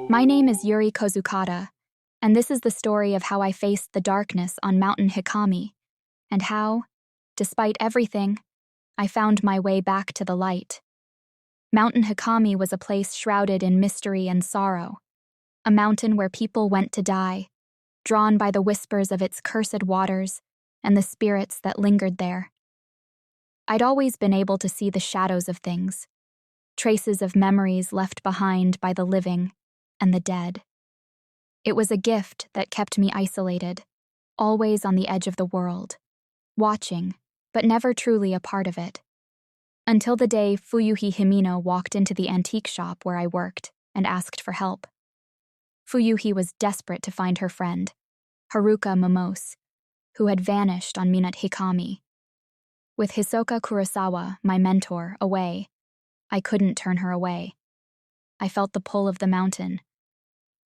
My name is Yuri Kozukata, and this is the story of how I faced the darkness on Mountain Hikami, and how, despite everything, I found my way back to the light. Mountain Hikami was a place shrouded in mystery and sorrow, a mountain where people went to die, drawn by the whispers of its cursed waters and the spirits that lingered there. I'd always been able to see the shadows of things, traces of memories left behind by the living and the dead. It was a gift that kept me isolated, always on the edge of the world, watching, but never truly a part of it. Until the day Fuyuhi Himino walked into the antique shop where I worked and asked for help. Fuyuhi was desperate to find her friend, Haruka Momose, who had vanished on Minat Hikami. With Hisoka Kurosawa, my mentor, away, I couldn't turn her away. I felt the pull of the mountain,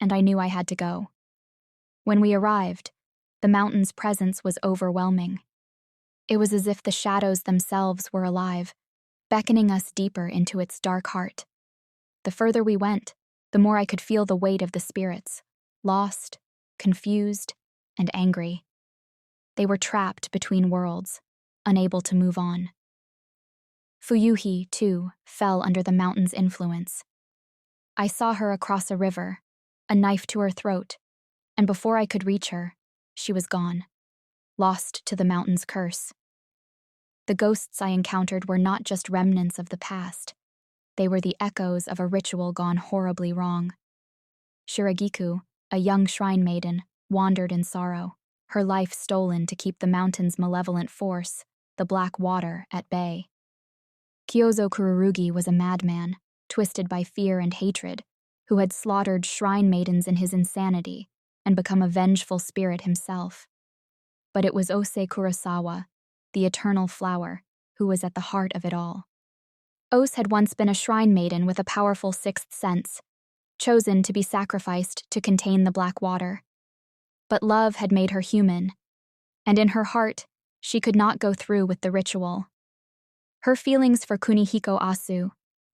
and I knew I had to go. When we arrived, the mountain's presence was overwhelming. It was as if the shadows themselves were alive, beckoning us deeper into its dark heart. The further we went, the more I could feel the weight of the spirits, lost, confused, and angry. They were trapped between worlds, unable to move on. Fuyuhi, too, fell under the mountain's influence. I saw her across a river, a knife to her throat, and before I could reach her, she was gone, lost to the mountain's curse. The ghosts I encountered were not just remnants of the past. They were the echoes of a ritual gone horribly wrong. Shiragiku, a young shrine maiden, wandered in sorrow, her life stolen to keep the mountain's malevolent force, the black water, at bay. Kyozo Kururugi was a madman, twisted by fear and hatred, who had slaughtered shrine maidens in his insanity and become a vengeful spirit himself. But it was Ose Kurosawa, the eternal flower, who was at the heart of it all. Ose had once been a shrine maiden with a powerful sixth sense, chosen to be sacrificed to contain the black water. But love had made her human, and in her heart, she could not go through with the ritual. Her feelings for Kunihiko Asu,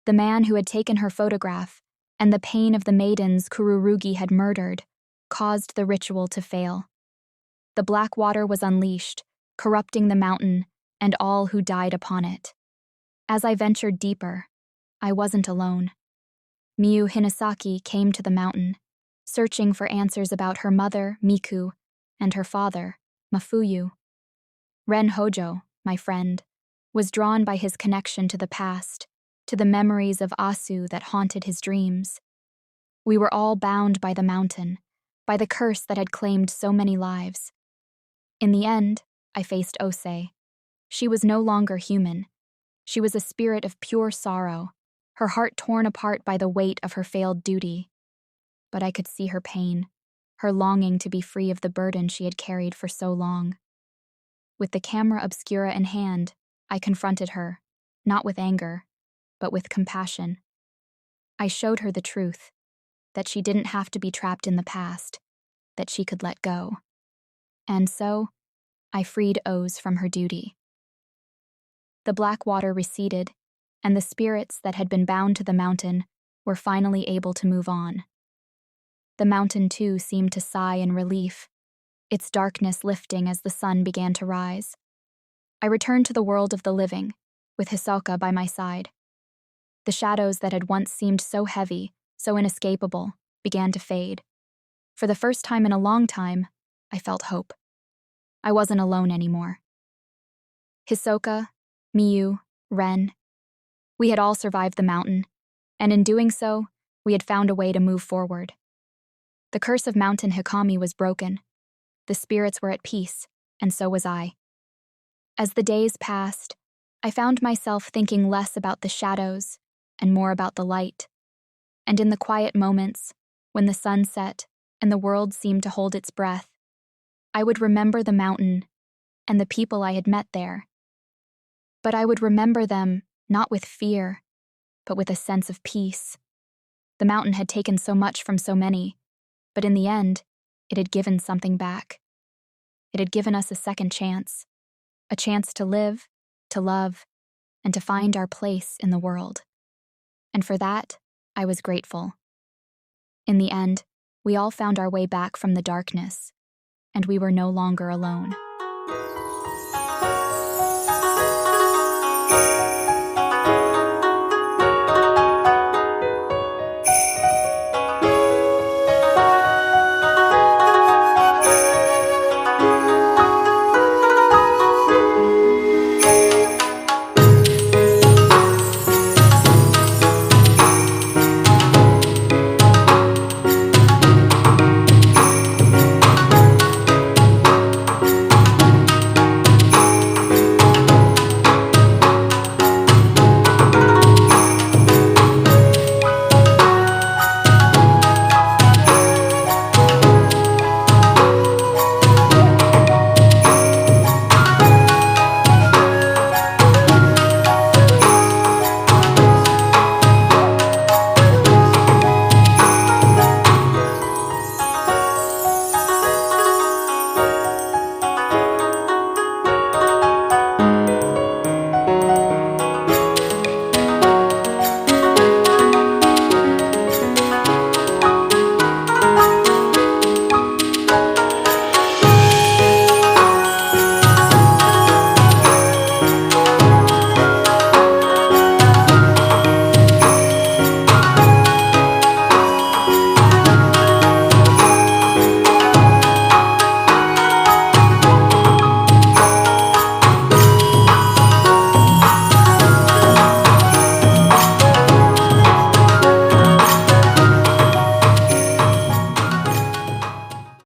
the man who had taken her photograph, and the pain of the maidens Kururugi had murdered, caused the ritual to fail. The black water was unleashed, corrupting the mountain and all who died upon it. As I ventured deeper, I wasn't alone. Miyu Hinasaki came to the mountain, searching for answers about her mother, Miku, and her father, Mafuyu. Ren Hojo, my friend, was drawn by his connection to the past, to the memories of Asu that haunted his dreams. We were all bound by the mountain, by the curse that had claimed so many lives. In the end, I faced Ose. She was no longer human. She was a spirit of pure sorrow, her heart torn apart by the weight of her failed duty. But I could see her pain, her longing to be free of the burden she had carried for so long. With the camera obscura in hand, I confronted her, not with anger, but with compassion. I showed her the truth, that she didn't have to be trapped in the past, that she could let go. And so, I freed Oz from her duty. The black water receded, and the spirits that had been bound to the mountain were finally able to move on. The mountain, too, seemed to sigh in relief, its darkness lifting as the sun began to rise. I returned to the world of the living, with Hisoka by my side. The shadows that had once seemed so heavy, so inescapable, began to fade. For the first time in a long time, I felt hope. I wasn't alone anymore. Hisoka, Miyu, Ren, we had all survived the mountain, and in doing so, we had found a way to move forward. The curse of Mountain Hikami was broken. The spirits were at peace, and so was I. As the days passed, I found myself thinking less about the shadows and more about the light. And in the quiet moments, when the sun set and the world seemed to hold its breath, I would remember the mountain and the people I had met there. But I would remember them not with fear, but with a sense of peace. The mountain had taken so much from so many, but in the end, it had given something back. It had given us a second chance, a chance to live, to love, and to find our place in the world. And for that, I was grateful. In the end, we all found our way back from the darkness, and we were no longer alone.